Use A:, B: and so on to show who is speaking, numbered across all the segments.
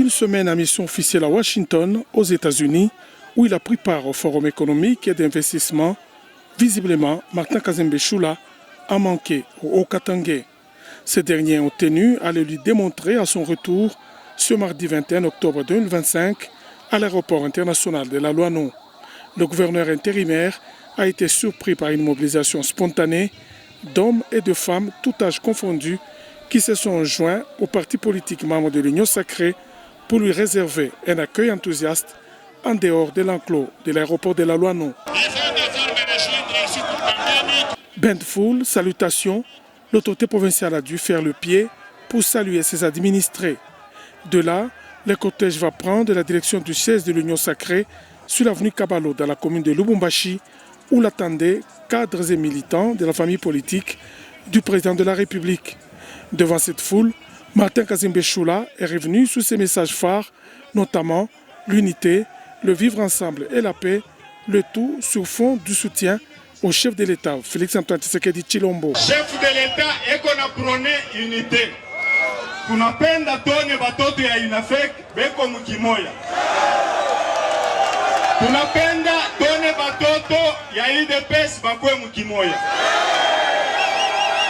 A: une semaine en mission officielle à Washington, aux États-Unis, où il a pris part au forum économique et d'investissement. Visiblement, Martin Kazembe Choula a manqué au Haut-Katanga. Ces derniers ont tenu à le lui démontrer à son retour ce mardi 21 octobre 2025 à l'aéroport international de la Loano. Le gouverneur intérimaire a été surpris par une mobilisation spontanée d'hommes et de femmes, tout âge confondus, qui se sont joints aux partis politiques membres de l'Union sacrée pour lui réserver un accueil enthousiaste en dehors de l'enclos de l'aéroport de la Loano. Bain de foule, salutations, l'autorité provinciale a dû faire le pied pour saluer ses administrés. De là, le cortège va prendre la direction du siège de l'Union sacrée sur l'avenue Kabalo dans la commune de Lubumbashi, où l'attendaient cadres et militants de la famille politique du président de la République. Devant cette foule, Martin Kazembe Choula est revenu sur ses messages phares, notamment l'unité, le vivre ensemble et la paix, le tout sur fond du soutien au chef de l'État, Félix-Antoine Tshisekedi Tshilombo.
B: Chef de l'État eko na prôné unité. Tunapenda tone batoto ya UNAFEC beko mukimoya. Tunapenda tone batoto ya UDPS bakwe mukimoya.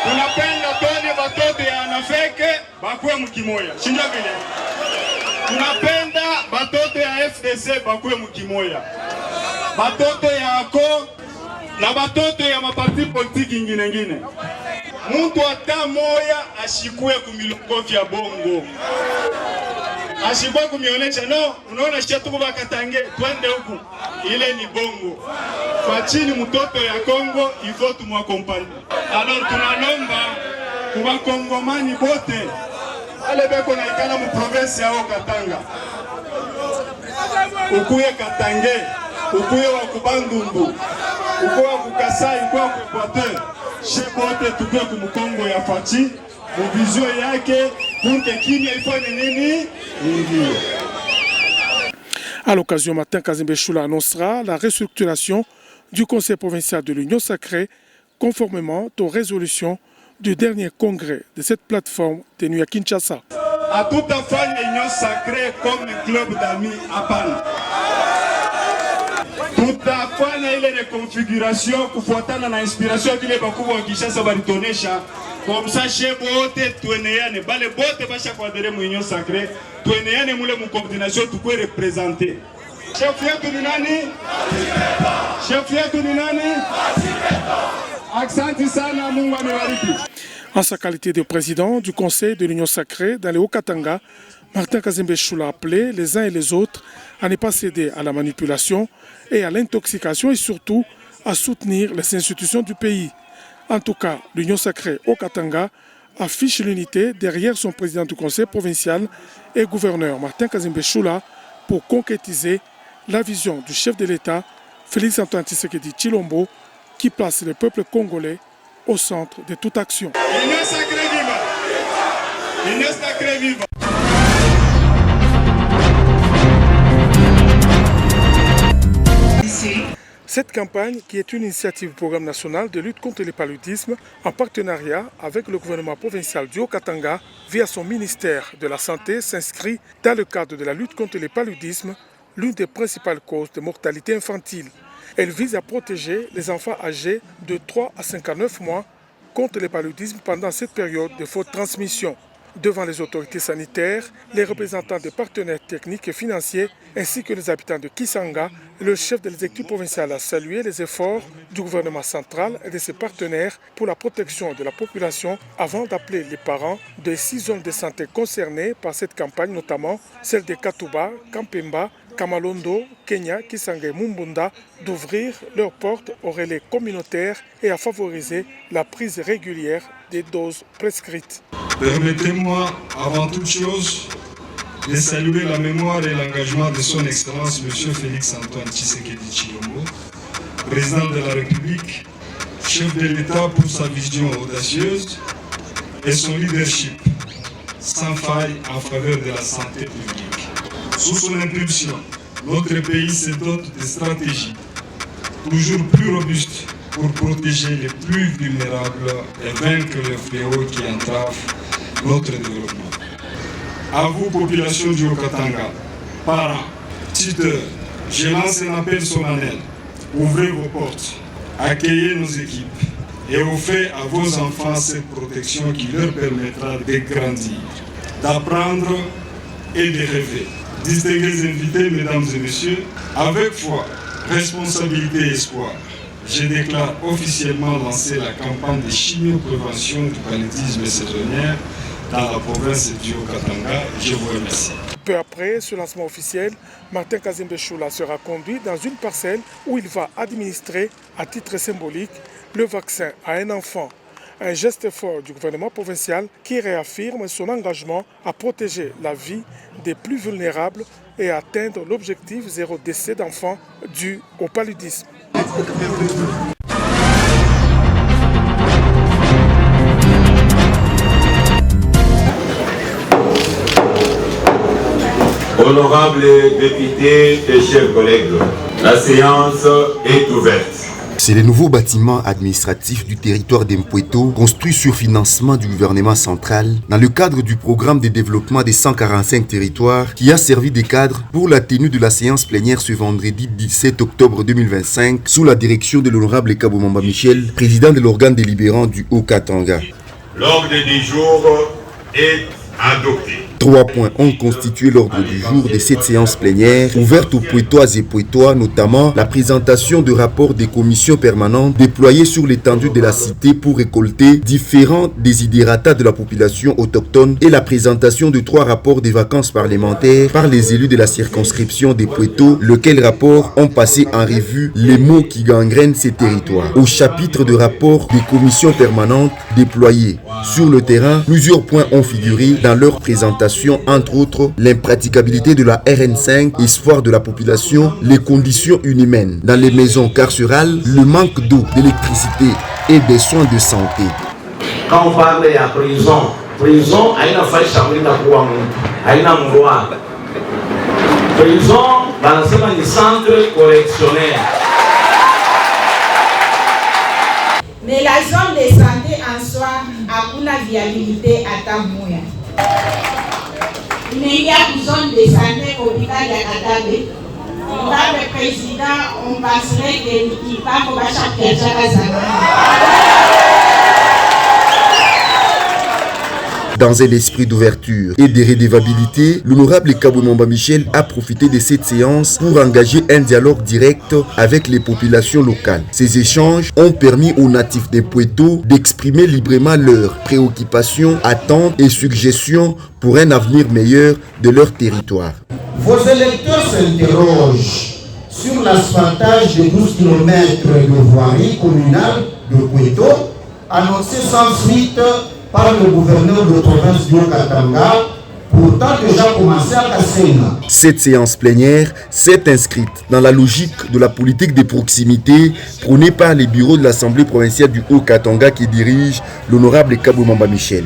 B: Tunapenda tone batoto ya UNAFEC bakwe mukimoya. Shinja vile. Tunapenda batoto ya FDC bakwe mukimoya. Batoto ya ACO na batoto ya maparti politiki ingine. Muntu ata moya ashikue kumilongofi ya bongo. Ashikue kumionesha no, unaona shia tuku bakatange, twende huku. Ile ni bongo. Kwa chini mtoto ya Kongo, ifo tumwakompani. Alors tunalomba kuba kongomani bote. Ale beko na ikala mu province ya Katanga. Ukuye Katange, ukuye wa Kubandundu, ukuye wa Kukasai, ukuye wa Equateur. Shebote tukue kumukongo ya Fachi, muvizio yake, punke kimya ifanye nini? Ndio.
A: À l'occasion, Martin Kazembe Choula annoncera la restructuration du Conseil provincial de l'Union sacrée, conformément aux résolutions du dernier congrès de cette plateforme tenue à Kinshasa.
B: À tout enfant, l'Union sacrée comme un club d'amis à Pana. Tutafanya ile reconfiguration kufuatana na inspiration vile bakubwa wa Kinshasa balitonesha. Comme ça shebo wote tueneane bale bote basha kuadere mu Union sacrée tueneane mule mu coordination tukwe représenter. Chef yetu ni nani? Chef yetu ni nani? Asante sana, Mungu amebariki.
A: En sa qualité de président du Conseil de l'Union sacrée dans le Haut-Katanga, Martin Kazembe Choula a appelé les uns et les autres à ne pas céder à la manipulation et à l'intoxication et surtout à soutenir les institutions du pays. En tout cas, l'Union sacrée au Katanga affiche l'unité derrière son président du conseil provincial et gouverneur Martin Kazembe Choula pour concrétiser la vision du chef de l'État, Félix-Antoine Tshisekedi Tshilombo, qui place le peuple congolais au centre de toute action.
B: L'Union sacrée viva! L'Union sacrée viva!
A: Cette campagne, qui est une initiative du programme national de lutte contre le paludisme, en partenariat avec le gouvernement provincial du Haut-Katanga, via son ministère de la Santé, s'inscrit dans le cadre de la lutte contre le paludisme, l'une des principales causes de mortalité infantile. Elle vise à protéger les enfants âgés de 3 à 59 mois contre le paludisme pendant cette période de forte transmission. Devant les autorités sanitaires, les représentants des partenaires techniques et financiers, ainsi que les habitants de Kisanga, le chef de l'exécutif provincial a salué les efforts du gouvernement central et de ses partenaires pour la protection de la population avant d'appeler les parents des 6 zones de santé concernées par cette campagne, notamment celles de Katuba, Kampemba, Kamalondo, Kenya, Kisanga et Mumbunda, d'ouvrir leurs portes aux relais communautaires et à favoriser la prise régulière des doses prescrites.
C: Permettez-moi, avant toute chose, de saluer la mémoire et l'engagement de son Excellence M. Félix-Antoine Tshisekedi Tshilombo, président de la République, chef de l'État pour sa vision audacieuse et son leadership sans faille en faveur de la santé publique. Sous son impulsion, notre pays se dote de stratégies toujours plus robustes pour protéger les plus vulnérables et vaincre les fléaux qui entravent notre développement. À vous, population du Haut-Katanga, parents, tuteurs, je lance un appel solennel. Ouvrez vos portes, accueillez nos équipes et offrez à vos enfants cette protection qui leur permettra de grandir, d'apprendre et de rêver. Distingués invités, mesdames et messieurs, avec foi, responsabilité et espoir, je déclare officiellement lancer la campagne de chimioprévention du paludisme saisonnière dans la province du Haut-Katanga. Je vous remercie.
A: Peu après ce lancement officiel, Martin Kazembe Choula sera conduit dans une parcelle où il va administrer, à titre symbolique, le vaccin à un enfant. Un geste fort du gouvernement provincial qui réaffirme son engagement à protéger la vie des plus vulnérables et à atteindre l'objectif zéro décès d'enfants dû au paludisme.
D: Honorables députés et chers collègues, la séance est ouverte.
E: C'est le nouveau bâtiment administratif du territoire d'Mpweto, construit sur financement du gouvernement central, dans le cadre du programme de développement des 145 territoires, qui a servi de cadre pour la tenue de la séance plénière ce vendredi 17 octobre 2025, sous la direction de l'honorable Kabomamba Michel, président de l'organe délibérant du Haut-Katanga.
D: L'ordre du jour est adopté.
E: 3 points ont constitué l'ordre du jour de cette séance plénière, ouverte aux Poitoises et Poitois, notamment la présentation de rapports des commissions permanentes déployées sur l'étendue de la cité pour récolter différents desiderata de la population autochtone et la présentation de 3 rapports des vacances parlementaires par les élus de la circonscription des Poitou, lesquels rapports ont passé en revue les maux qui gangrènent ces territoires. Au chapitre de rapports des commissions permanentes déployées sur le terrain, plusieurs points ont figuré dans leur présentation, entre autres l'impraticabilité de la RN5, espoir de la population, les conditions inhumaines dans les maisons carcérales, le manque d'eau, d'électricité et des soins de santé.
F: Quand on parle de la prison, prison a une faille charmée d'Akouang, a une loi. Prison, dans un centre correctionnel.
G: Mais la zone de santé en soi a une viabilité à Tamouya. Il y a une zone de santé au Bika Yakatabe. Le président, on passerait qu'il va pour chaque personne.
E: Dans un esprit d'ouverture et de redevabilité, l'honorable Kabomamba Michel a profité de cette séance pour engager un dialogue direct avec les populations locales. Ces échanges ont permis aux natifs des Poitou d'exprimer librement leurs préoccupations, attentes et suggestions pour un avenir meilleur de leur territoire.
H: Vos électeurs s'interrogent sur l'asphaltage de 12 km de voirie communale de Poitou, annoncé sans suite par le gouverneur de province du Haut-Katanga, pourtant déjà commencé à Kassena.
E: Cette séance plénière s'est inscrite dans la logique de la politique de proximité prônée par les bureaux de l'Assemblée provinciale du Haut-Katanga qui dirige l'honorable Kabomamba Michel.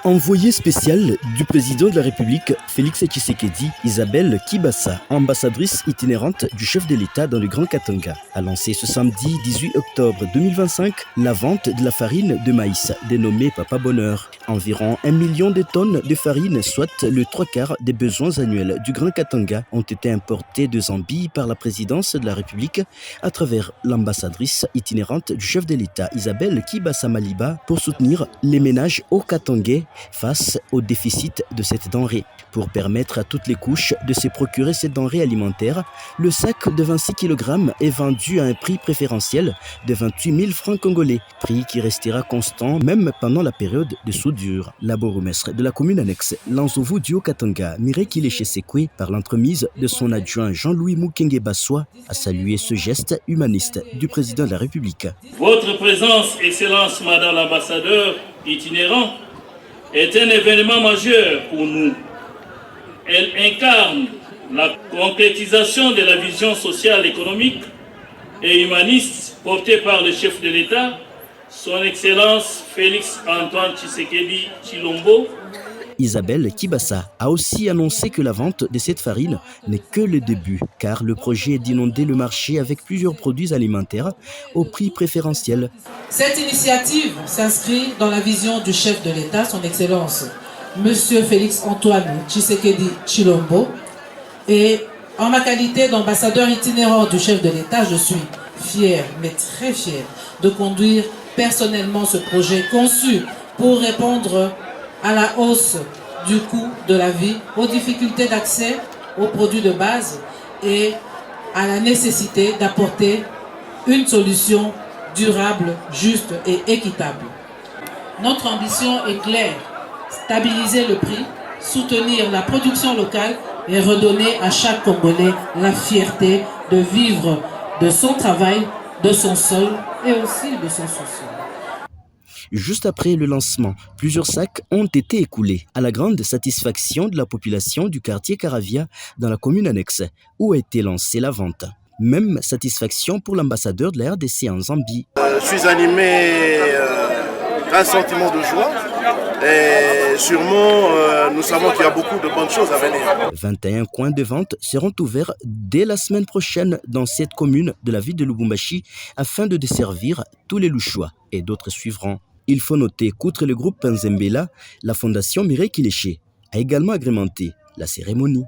I: Envoyé spécial du président de la République, Félix Tshisekedi, Isabelle Kibassa, ambassadrice itinérante du chef de l'État dans le Grand Katanga, a lancé ce samedi 18 octobre 2025 la vente de la farine de maïs dénommée Papa Bonheur. Environ 1 million de tonnes de farine, soit le 3/4 des besoins annuels du Grand Katanga, ont été importés de Zambie par la présidence de la République à travers l'ambassadrice itinérante du chef de l'État, Isabelle Kibassa Maliba, pour soutenir les ménages au Katangais face au déficit de cette denrée. Pour permettre à toutes les couches de se procurer cette denrée alimentaire, le sac de 26 kg est vendu à un prix préférentiel de 28 000 francs congolais, prix qui restera constant même pendant la période de soudure. La bourgmestre de la commune annexe Lanzovu du Haut-Katanga, Mireille Kileshe-Sekwe, par l'entremise de son adjoint Jean-Louis Mukenge Bassois, a salué ce geste humaniste du président de la République.
J: Votre présence, Excellence Madame l'ambassadeur itinérant, est un événement majeur pour nous. Elle incarne la concrétisation de la vision sociale, économique et humaniste portée par le chef de l'État, son Excellence Félix Antoine Tshisekedi Tshilombo.
I: Isabelle Kibassa a aussi annoncé que la vente de cette farine n'est que le début, car le projet est d'inonder le marché avec plusieurs produits alimentaires au prix préférentiel.
K: Cette initiative s'inscrit dans la vision du chef de l'État, son Excellence, Monsieur Félix Antoine Tshisekedi Tshilombo. Et en ma qualité d'ambassadeur itinérant du chef de l'État, je suis fier, mais très fier, de conduire personnellement ce projet conçu pour répondre à la hausse du coût de la vie, aux difficultés d'accès aux produits de base et à la nécessité d'apporter une solution durable, juste et équitable. Notre ambition est claire, stabiliser le prix, soutenir la production locale et redonner à chaque Congolais la fierté de vivre de son travail, de son sol et aussi de son sous-sol.
I: Juste après le lancement, plusieurs sacs ont été écoulés à la grande satisfaction de la population du quartier Caravia dans la commune annexe où a été lancée la vente. Même satisfaction pour l'ambassadeur de la RDC en Zambie.
L: Je suis animé d'un sentiment de joie et sûrement nous savons qu'il y a beaucoup de bonnes choses à venir.
I: 21 coins de vente seront ouverts dès la semaine prochaine dans cette commune de la ville de Lubumbashi afin de desservir tous les Louchois et d'autres suivront. Il faut noter qu'outre le groupe Panzembela, la fondation Mireille Kiléché a également agrémenté la cérémonie.